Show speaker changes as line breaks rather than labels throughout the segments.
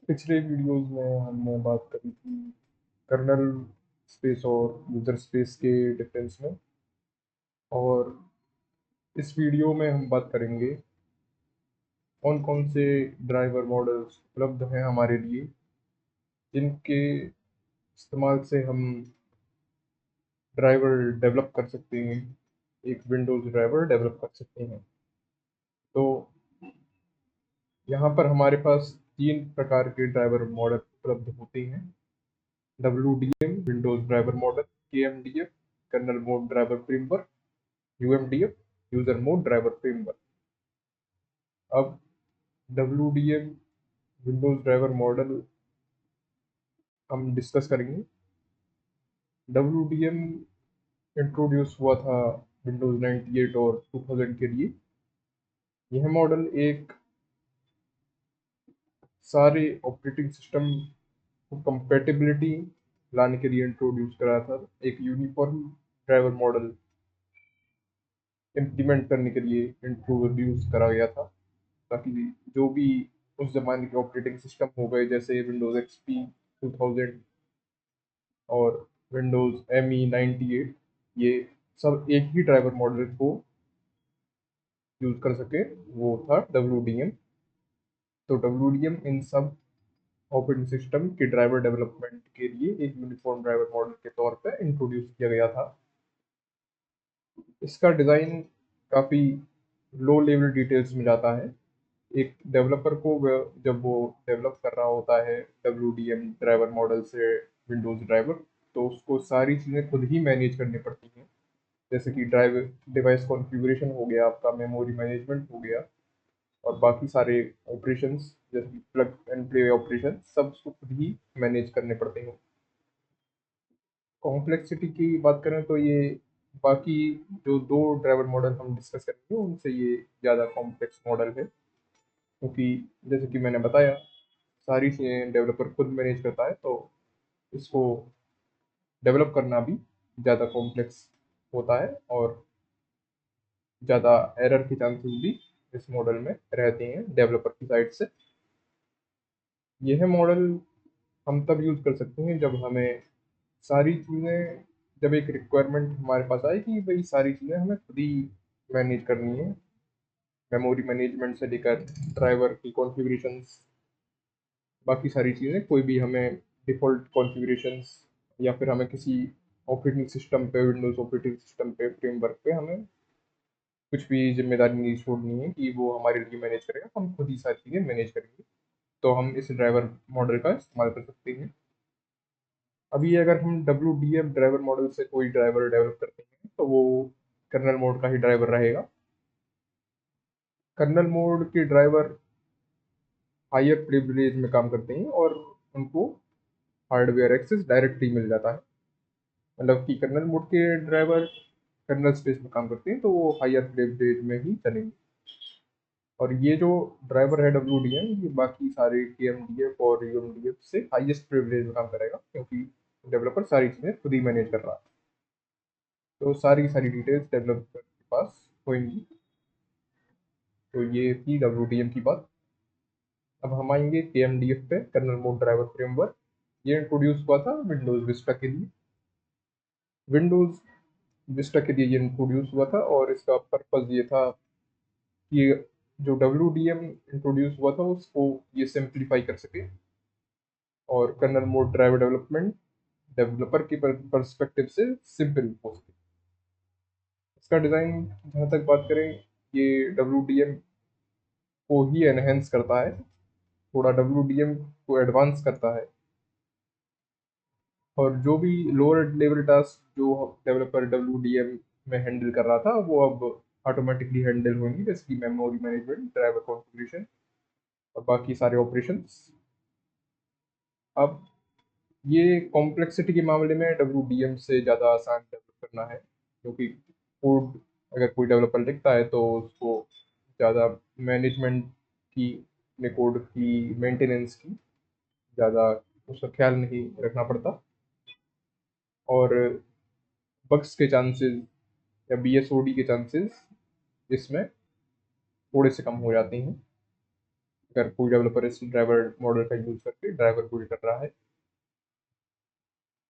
पिछले वीडियोस में हमने बात करी थी कर्नल स्पेस और यूजर स्पेस के डिफरेंस में। और इस वीडियो में हम बात करेंगे कौन कौन से ड्राइवर मॉडल्स उपलब्ध हैं हमारे लिए, जिनके इस्तेमाल से हम ड्राइवर डेवलप कर सकते हैं, एक विंडोज़ ड्राइवर डेवलप कर सकते हैं। तो यहाँ पर हमारे पास तीन प्रकार के ड्राइवर मॉडल उपलब्ध होते हैं: WDM Windows driver model, KMDF kernel mode driver framework, UMDF user mode driver framework. अब WDM विंडोज ड्राइवर मॉडल हम डिस्कस करेंगे। WDM इंट्रोड्यूस हुआ था विंडोज 98 और 2000 के लिए। यह मॉडल एक सारे ऑपरेटिंग सिस्टम को कंपेटिबिलिटी लाने के लिए इंट्रोड्यूस करा था, एक यूनिफॉर्म ड्राइवर मॉडल इम्प्लीमेंट करने के लिए इंट्रोड्यूस करा गया था, ताकि जो भी उस जमाने के ऑपरेटिंग सिस्टम हो गए जैसे विंडोज XP 2000 और विंडोज ME98, ये सब एक ही ड्राइवर मॉडल को यूज कर सके, वो था WDM। तो WDM इन सब ऑपरेटिंग सिस्टम के ड्राइवर डेवलपमेंट के लिए एक यूनिफॉर्म ड्राइवर मॉडल के तौर पर इंट्रोड्यूस किया गया था। इसका डिज़ाइन काफ़ी लो लेवल डिटेल्स में जाता है। एक डेवलपर को जब वो डेवलप कर रहा होता है WDM ड्राइवर मॉडल से विंडोज़ ड्राइवर, तो उसको सारी चीज़ें खुद ही मैनेज करनी पड़ती हैं, जैसे कि ड्राइव डिवाइस कॉन्फ़िगरेशन हो गया, आपका मेमोरी मैनेजमेंट हो गया, और बाकी सारे ऑपरेशंस जैसे कि प्लग एंड प्ले ऑपरेशन सब उसको खुद ही मैनेज करने पड़ते हैं। कॉम्प्लेक्सिटी की बात करें तो ये बाकी जो दो ड्राइवर मॉडल हम डिस्कस करेंगे उनसे ये ज़्यादा कॉम्प्लेक्स मॉडल है, क्योंकि जैसे कि मैंने बताया सारी चीज़ें डेवलपर खुद मैनेज करता है, तो इसको डेवलप करना भी ज़्यादा कॉम्प्लेक्स होता है और ज़्यादा एरर के चांसेस भी इस मॉडल में रहते हैं डेवलपर की साइड से। यह मॉडल हम तब यूज़ कर सकते हैं जब हमें सारी चीज़ें, जब एक रिक्वायरमेंट हमारे पास आए कि भाई सारी चीज़ें हमें खुद ही मैनेज करनी है, मेमोरी मैनेजमेंट से लेकर ड्राइवर की कॉन्फ़िगरेशंस, बाकी सारी चीज़ें, कोई भी हमें डिफ़ॉल्ट कॉन्फ़िगरेशंस या फिर हमें किसी ऑपरेटिंग सिस्टम पे, विंडोज़ ऑपरेटिंग सिस्टम पे, फ्रेमवर्क पे हमें कुछ भी जिम्मेदारी नहीं छोड़नी है कि वो हमारे लिए मैनेज करेगा, हम खुद ही सारी चीज़ें मैनेज करेंगे। तो हम इस ड्राइवर मॉडल का इस्तेमाल कर सकते हैं। अभी अगर हम WDM ड्राइवर मॉडल से कोई ड्राइवर डेवलप करते हैं तो वो कर्नल मोड का ही ड्राइवर रहेगा। कर्नल मोड के ड्राइवर हायर प्रिविलेज में काम करते हैं और उनको हार्डवेयर एक्सेस डायरेक्टली मिल जाता है। मतलब कि कर्नल मोड के ड्राइवर कर्नल स्पेस में काम करते हैं तो वो हायर प्रिविलेज में ही चलेंगे। और ये जो ड्राइवर है WDM, ये बाकी सारे KMDF और UMDF से हाईएस्ट प्रिविलेज में काम करेगा, क्योंकि डेवलपर सारी चीज़ें खुद ही मैनेज कर रहा है। तो सारी सारी डिटेल्स डेवलपर के पास होंगी। तो ये थी WDM की बात। अब हम आएंगे KMDF पे, कर्नल मोड ड्राइवर फ्रेमवर्क। ये इंट्रोड्यूस हुआ था विंडोज विस्टा के लिए। विंडोज विस्टा के लिए ये इंट्रोड्यूस हुआ था और इसका पर्पज़ ये था कि जो WDM इंट्रोड्यूस हुआ था उसको ये सिंप्लीफाई कर सके और kernel mode driver development developer की परस्पेक्टिव से सिंपल हो सके। इसका डिज़ाइन जहाँ तक बात करें, ये WDM को ही एनहेंस करता है, थोड़ा WDM को एडवांस करता है। और जो भी लोअर लेवल टास्क जो डेवलपर WDM में हैंडल कर रहा था वो अब ऑटोमेटिकली हैंडल होंगी, जैसे कि मेमोरी मैनेजमेंट, ड्राइवर कॉन्फ़िगरेशन और बाकी सारे ऑपरेशंस। अब ये कॉम्प्लेक्सिटी के मामले में WDM से ज़्यादा आसान डेवलप करना है, क्योंकि कोड अगर कोई डेवलपर लिखता है तो उसको ज़्यादा मैनेजमेंट की, अपने कोड की मेंटेनेंस की ज़्यादा उसका ख्याल नहीं रखना पड़ता, और बग्स के चांसेस या BSOD के चांसेस इसमें थोड़े से कम हो जाते हैं। अगर कोई डेवलपर इस ड्राइवर मॉडल का यूज़ करके ड्राइवर बिल्ड कर रहा है।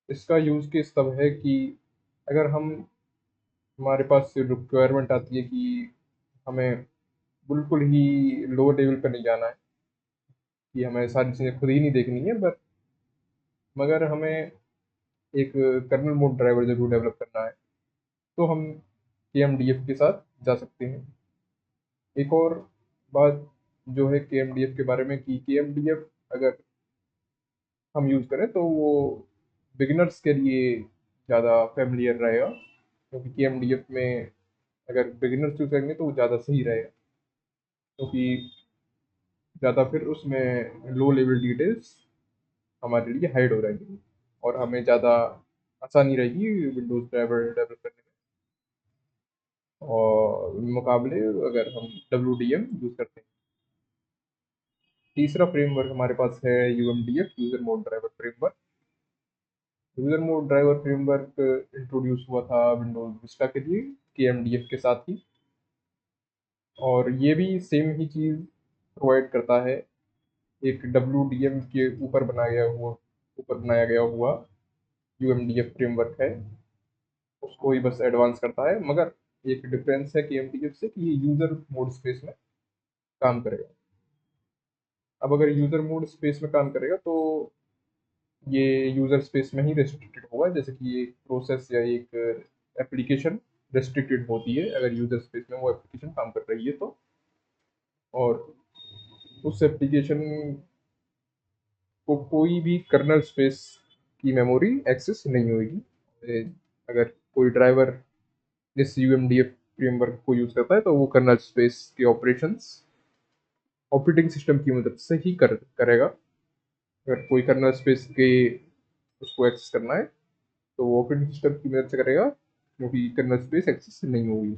इसका यूज़ केस तब है कि अगर हमारे पास रिक्वायरमेंट आती है कि हमें बिल्कुल ही लो लेवल पर नहीं जाना है, कि हमें सारी चीज़ें खुद ही नहीं देखनी है, बट मगर हमें एक कर्नल मोड ड्राइवर जरूर डेवलप करना है, तो हम KMDF के साथ जा सकते हैं। एक और बात जो है KMDF के बारे में, कि KMDF अगर हम यूज़ करें तो वो बिगिनर्स के लिए ज़्यादा फेमिलियर रहेगा, क्योंकि KMDF में अगर बिगिनर्स यूज़ करेंगे तो वो ज़्यादा सही रहेगा, क्योंकि ज़्यादा फिर उसमें लो लेवल डिटेल्स हमारे लिए हाइड हो रहेंगी और हमें ज़्यादा आसानी रहेगी विंडोज़ ड्राइवर डेवलप करने में, और मुकाबले अगर हम WDM यूज़ करते हैं। तीसरा फ्रेमवर्क हमारे पास है UMDF, user mode driver framework. User mode driver framework introduce हुआ था विंडोज़ विस्टा के लिए KMDF के साथ ही, और ये भी सेम ही चीज़ प्रोवाइड करता है। एक WDM के ऊपर बनाया गया हुआ UMDF फ्रेमवर्क है, उसको ही बस एडवांस करता है, मगर एक डिफरेंस है KMDF से कि ये यूज़र मोड स्पेस में काम करेगा। अब अगर यूज़र मोड स्पेस में काम करेगा तो ये यूज़र स्पेस में ही रेस्ट्रिक्टेड होगा, जैसे कि एक प्रोसेस या एक एप्लीकेशन रेस्ट्रिक्टेड होती है अगर यूज़र स्पेस में वो एप्लीकेशन काम कर रही है तो, और उस एप्लीकेशन को कोई भी कर्नल स्पेस की मेमोरी एक्सेस नहीं होगी। अगर कोई ड्राइवर इस UMDF फ्रेमवर्क को यूज़ करता है तो वो कर्नल स्पेस के ऑपरेशंस ऑपरेटिंग सिस्टम की मदद से ही करेगा। अगर कोई कर्नल स्पेस के उसको एक्सेस करना है तो वो ऑपरेटिंग सिस्टम की मदद से करेगा, क्योंकि कर्नल स्पेस एक्सेस नहीं होगी।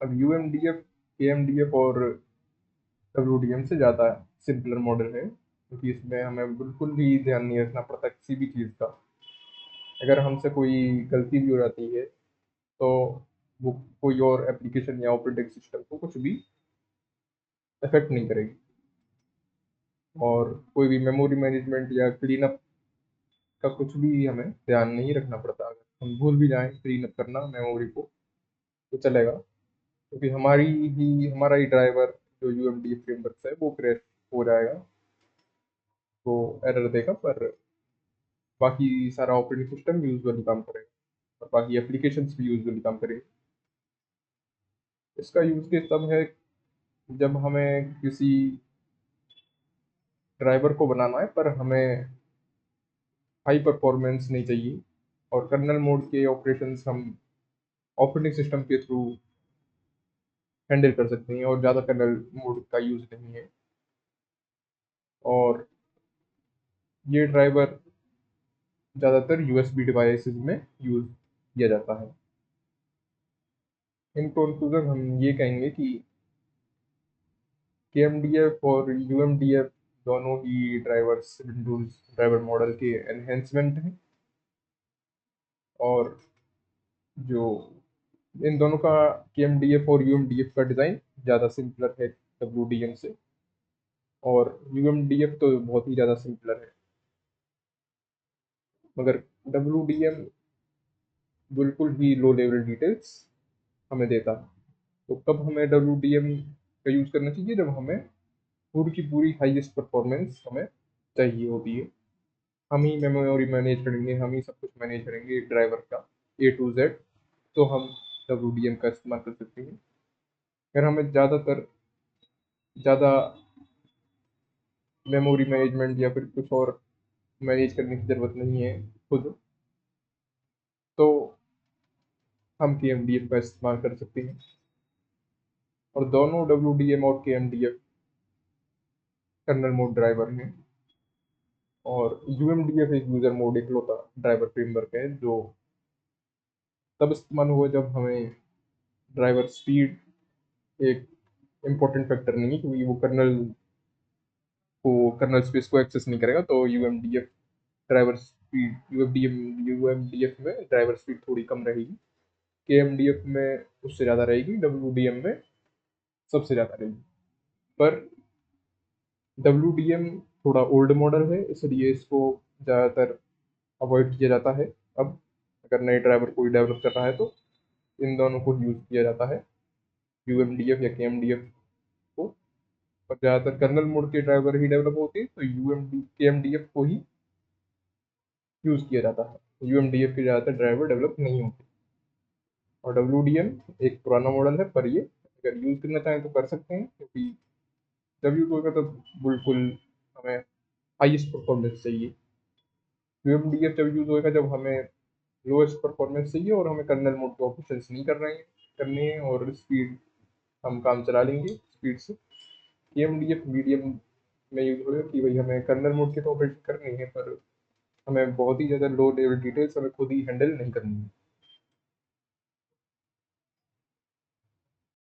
अब UMDF KMDF और WDM से ज़्यादा सिंपलर मॉडल है, क्योंकि इसमें हमें बिल्कुल भी ध्यान नहीं रखना पड़ता किसी भी चीज़ का। अगर हमसे कोई गलती भी हो जाती है तो वो कोई और एप्लीकेशन या ऑपरेटिंग सिस्टम को कुछ भी इफेक्ट नहीं करेगी, और कोई भी मेमोरी मैनेजमेंट या क्लीन अप का कुछ भी हमें ध्यान नहीं रखना पड़ता। अगर हम भूल भी जाएं क्लीन अप करना मेमोरी को तो चलेगा, क्योंकि हमारा ही ड्राइवर जो UMD फ्रेमवर्क है वो क्रैश हो जाएगा, तो एरर देगा, पर बाकी सारा ऑपरेटिंग सिस्टम यूजुअली काम करेगा और बाकी एप्लीकेशंस भी यूजुअली काम करेंगे। इसका यूज केस तब है जब हमें किसी ड्राइवर को बनाना है पर हमें हाई परफॉर्मेंस नहीं चाहिए, और कर्नल मोड के ऑपरेशंस हम ऑपरेटिंग सिस्टम के थ्रू हैंडल कर सकते हैं, और ज़्यादा कर्नल मोड का यूज़ नहीं है। और ये ड्राइवर ज़्यादातर USB डिवाइसेस में यूज़ किया जाता है। इन कंक्लूजन हम ये कहेंगे कि KMDF और UMDF दोनों ही ड्राइवर्स विंडोज ड्राइवर मॉडल के एनहेंसमेंट हैं, और जो इन दोनों का KMDF और UMDF का डिज़ाइन ज़्यादा सिंपलर है WDM से, और UMDF तो बहुत ही ज़्यादा सिंपलर है, मगर WDM बिल्कुल ही लो लेवल डिटेल्स हमें देता है। तो कब हमें WDM का यूज़ करना चाहिए? जब हमें पूरी की पूरी हाईएस्ट परफॉर्मेंस हमें चाहिए होती है। हम ही मेमोरी मैनेज करेंगे, हम ही सब कुछ मैनेज करेंगे ड्राइवर का A to Z, तो हम WDM का इस्तेमाल कर सकते हैं। अगर हमें ज़्यादा मेमोरी मैनेजमेंट या फिर कुछ और मैनेज करने की ज़रूरत नहीं है खुद, तो हम KMDF का इस्तेमाल कर सकते हैं। और दोनों WDM और KMDF कर्नल मोड ड्राइवर हैं, और UMDF एक यूज़र मोड इकलौता ड्राइवर फ्रेमवर्क है जो तब इस्तेमाल हुआ जब हमें ड्राइवर स्पीड एक इम्पोर्टेंट फैक्टर नहीं है, क्योंकि वो कर्नल स्पेस को एक्सेस नहीं करेगा, तो UMDF ड्राइवर स्पीड UMDF में ड्राइवर स्पीड थोड़ी कम रहेगी, KMDF में उससे ज़्यादा रहेगी, WDM में सबसे ज़्यादा रहेगी। पर WDM थोड़ा ओल्ड मॉडल है, इसलिए इसको ज़्यादातर अवॉइड किया जाता है। अब अगर नए ड्राइवर कोई डेवलप कर रहा है तो इन दोनों को यूज़ किया जाता है, UMDF या KMDF को। और ज़्यादातर कर्नल मोड के ड्राइवर ही डेवलप होते हैं, तो KMDF को ही यूज़ किया जाता है। UMDF के ज़्यादातर ड्राइवर डेवलप नहीं होते। और WDM एक पुराना मॉडल है, पर ये अगर यूज़ करना चाहें तो कर सकते हैं, क्योंकि जब यूज़ होगा तो बिल्कुल हमें हाईएस्ट परफॉर्मेंस चाहिए। UMDF जब यूज़ होगा जब हमें लोएस्ट परफॉर्मेंस चाहिए और हमें कर्नल मोड के ऑपरेशंस नहीं करने हैं और स्पीड हम काम चला लेंगे स्पीड से। KMDF मीडियम में यूज़ होगा कि भाई हमें कर्नल मोड के तो ऑपरेशन करनी है, पर हमें बहुत ही ज़्यादा लो लेवल डिटेल्स हमें खुद ही हैंडल नहीं करनी है।